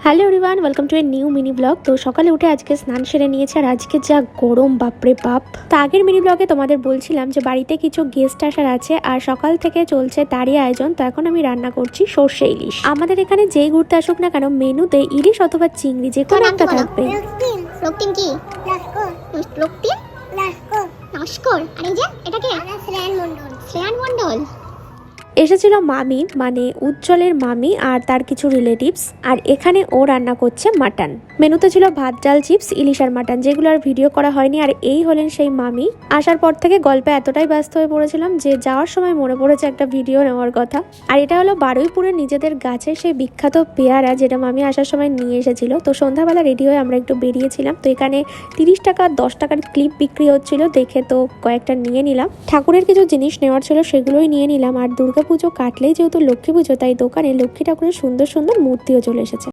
Hello everyone, welcome to a new mini blog. তো সকালে উঠে আজকে স্নান সেরে নিয়েছে, আর আজকে যা গরম, বাপরে বাপ। তো আগের মিনি ব্লগে তোমাদের বলছিলাম যে বাড়িতে কিছু গেস্ট আসার আছে, আর সকাল থেকে চলছে তারই আয়োজন। তো এখন আমি রান্না করছি সর্ষে ইলিশ। আমাদের এখানে যেই ঘুরতে আসুক না কেন, মেনুতে ইলিশ অথবা চিংড়ি যে কোনো একটা থাকবে। শ্রেয়ান মণ্ডল এসেছিল মামি, মানে উজ্জ্বলের মামি আর তার কিছু রিলেটিভস। আর এখানে ও রান্না করছে মাটন। মেনুতে ছিল ভাত, ডাল, চিপস, ইলিশ আর মাটন, যেগুলো আর ভিডিও করা হয়নি। আর এই হলেন সেই মামি। আসার পর থেকে গল্পে এতটাই ব্যস্ত হয়ে পড়েছিলাম যে যাওয়ার সময় মনে পড়েছে একটা ভিডিও নেওয়ার কথা। আর এটা হলো বারুইপুরের নিজেদের গাছের সেই বিখ্যাত পেয়ারা, যেটা মামি আসার সময় নিয়ে এসেছিল। তো সন্ধ্যাবেলা রেডি হয়ে আমরা একটু বেরিয়েছিলাম। তো এখানে 30 টাকা 10 টাকার ক্লিপ বিক্রি হচ্ছিল, দেখে তো কয়েকটা নিয়ে নিলাম। ঠাকুরের কিছু জিনিস নেওয়ার ছিল, সেগুলোই নিয়ে নিলাম। আর পুজো কাটলেই যেহেতু লক্ষ্মী পুজো, তাই দোকানে লক্ষ্মী ঠাকুরের সুন্দর সুন্দর মূর্তিও চলে এসেছে।